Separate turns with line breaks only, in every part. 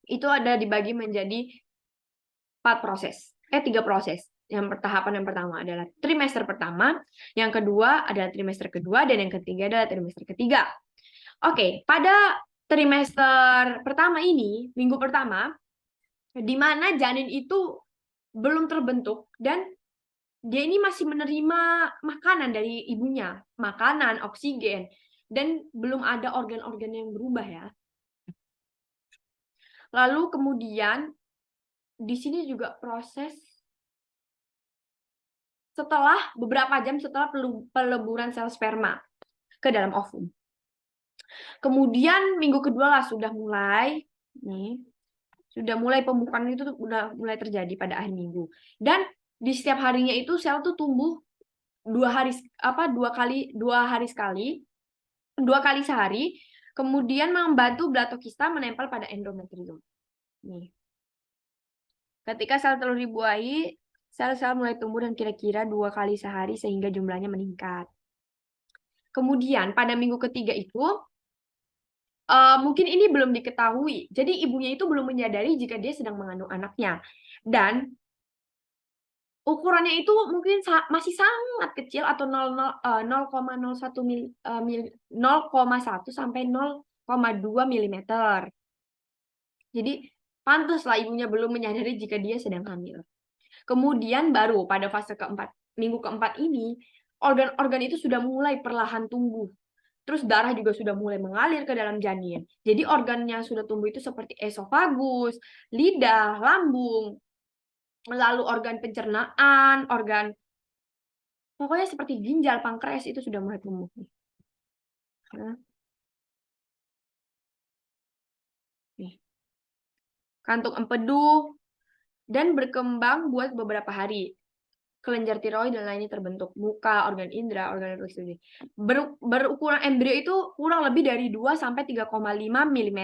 itu ada dibagi menjadi 3 proses. Tahapan yang pertama adalah trimester pertama, yang kedua adalah trimester kedua, dan yang ketiga adalah trimester ketiga. Oke, pada trimester pertama ini, minggu pertama, di mana janin itu belum terbentuk dan dia ini masih menerima makanan dari ibunya, makanan, oksigen, dan belum ada organ-organ yang berubah ya. Lalu kemudian di sini juga proses setelah beberapa jam setelah peleburan sel sperma ke dalam ovum. Kemudian minggu kedua lah sudah mulai pembukaan itu udah mulai terjadi pada akhir minggu. Dan di setiap harinya itu sel tuh tumbuh 2 kali sehari, kemudian membantu blatokista menempel pada endometrium. Nih. Ketika sel telur dibuahi, sel-sel mulai tumbuh dan kira-kira 2 kali sehari sehingga jumlahnya meningkat. Kemudian pada minggu ketiga itu, mungkin ini belum diketahui. Jadi ibunya itu belum menyadari jika dia sedang mengandung anaknya. Dan ukurannya itu mungkin masih sangat kecil atau 0,1 sampai 0,2 mm. Jadi pantaslah ibunya belum menyadari jika dia sedang hamil. Kemudian baru pada fase keempat, minggu keempat ini, organ-organ itu sudah mulai perlahan tumbuh. Terus darah juga sudah mulai mengalir ke dalam janin. Jadi organ yang sudah tumbuh itu seperti esofagus, lidah, lambung, lalu organ pencernaan, pokoknya seperti ginjal, pankreas itu sudah mulai tumbuh. Kantung empedu dan berkembang buat beberapa hari. Kelenjar tiroid dan lainnya terbentuk. Muka, organ indera, organ reproduksi. Berukuran embrio itu kurang lebih dari 2 sampai 3,5 mm.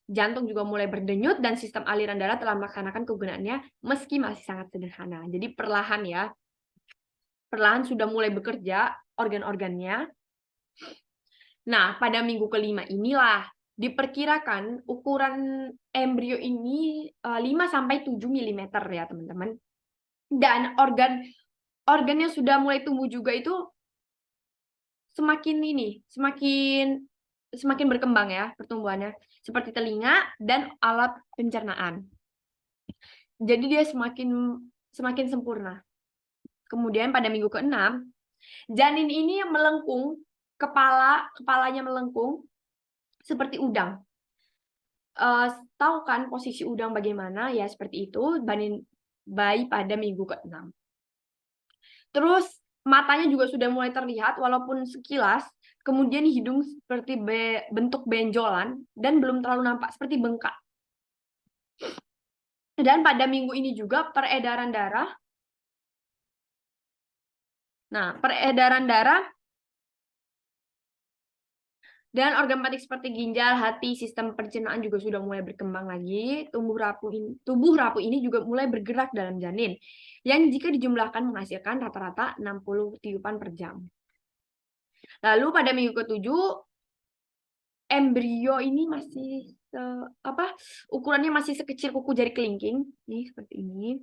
Jantung juga mulai berdenyut dan sistem aliran darah telah melaksanakan kegunaannya meski masih sangat sederhana. Jadi perlahan ya. Perlahan sudah mulai bekerja organ-organnya. Nah, pada minggu kelima inilah diperkirakan ukuran embrio ini 5 sampai 7 mm ya, teman-teman. Dan organ yang sudah mulai tumbuh juga itu semakin berkembang ya pertumbuhannya, seperti telinga dan alat pencernaan. Jadi dia semakin sempurna. Kemudian pada minggu ke-6, janin ini melengkung, kepalanya melengkung seperti udang. Tahu kan posisi udang bagaimana? Ya seperti itu, bayi pada minggu ke-6. Terus matanya juga sudah mulai terlihat walaupun sekilas, kemudian hidung seperti bentuk benjolan dan belum terlalu nampak seperti bengkak. Dan pada minggu ini juga peredaran darah. Nah, peredaran darah dan organ penting seperti ginjal, hati, sistem pencernaan juga sudah mulai berkembang lagi. Tubuh rapuh ini juga mulai bergerak dalam janin, yang jika dijumlahkan menghasilkan rata-rata 60 tiupan per jam. Lalu pada minggu ke-7, embrio ini masih ukurannya masih sekecil kuku jari kelingking, nih seperti ini,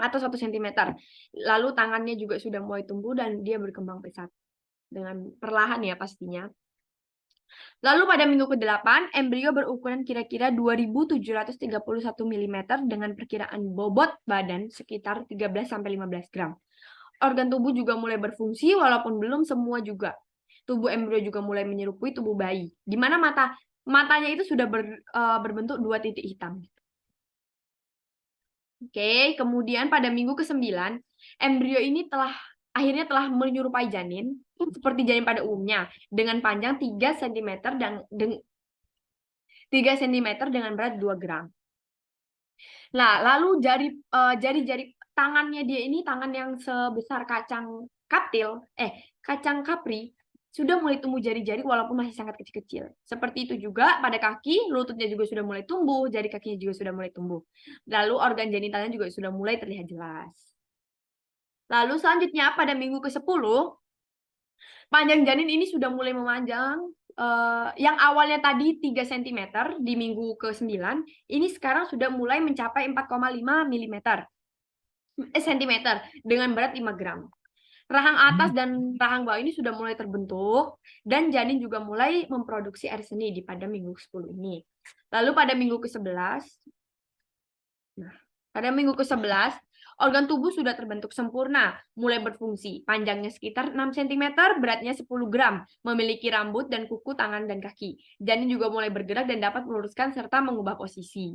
atau 1 cm. Lalu tangannya juga sudah mulai tumbuh dan dia berkembang pesat dengan perlahan ya pastinya. Lalu pada minggu ke-8, embrio berukuran kira-kira 2731 mm dengan perkiraan bobot badan sekitar 13-15 gram. Organ tubuh juga mulai berfungsi walaupun belum semua juga. Tubuh embrio juga mulai menyerupai tubuh bayi, di mana matanya itu sudah berbentuk 2 titik hitam. Oke, kemudian pada minggu ke-9, embrio ini akhirnya telah menyerupai janin, seperti janin pada umumnya, dengan panjang 3 cm dan 3 cm dengan berat 2 gram. Nah, lalu jari-jari tangannya dia ini, tangan yang sebesar kacang kapri, sudah mulai tumbuh jari-jari walaupun masih sangat kecil-kecil. Seperti itu juga pada kaki, lututnya juga sudah mulai tumbuh, jari kakinya juga sudah mulai tumbuh. Lalu organ genitalnya juga sudah mulai terlihat jelas. Lalu selanjutnya pada minggu ke-10, panjang janin ini sudah mulai memanjang yang awalnya tadi 3 cm di minggu ke-9, ini sekarang sudah mulai mencapai 4,5 cm dengan berat 5 gram. Rahang atas dan rahang bawah ini sudah mulai terbentuk dan janin juga mulai memproduksi air seni pada minggu ke-10 ini. Lalu pada minggu ke-11, organ tubuh sudah terbentuk sempurna, mulai berfungsi. Panjangnya sekitar 6 cm, beratnya 10 gram, memiliki rambut dan kuku tangan dan kaki. Janin juga mulai bergerak dan dapat meluruskan serta mengubah posisi.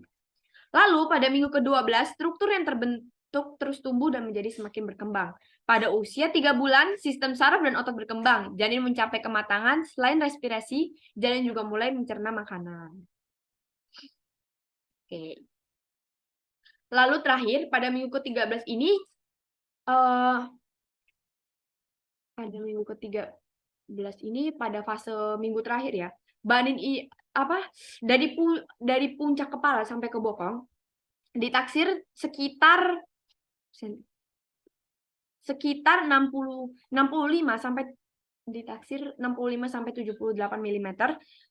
Lalu pada minggu ke-12, struktur yang terbentuk terus tumbuh dan menjadi semakin berkembang. Pada usia 3 bulan, sistem saraf dan otot berkembang. Janin mencapai kematangan, selain respirasi, janin juga mulai mencerna makanan. Oke. Lalu terakhir, pada minggu ke-13 ini, pada minggu ke-13 ini, pada fase minggu terakhir ya, dari puncak kepala sampai ke bokong, ditaksir sekitar 65 sampai 78 mm.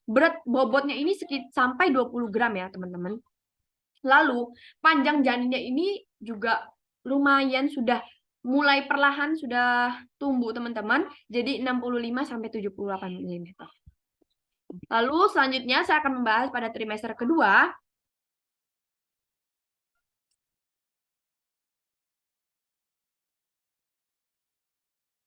Berat bobotnya ini sampai 20 gram ya, teman-teman. Lalu panjang janinnya ini juga lumayan sudah mulai perlahan sudah tumbuh, teman-teman. Jadi 65 sampai 78 mm. Lalu selanjutnya saya akan membahas pada trimester kedua.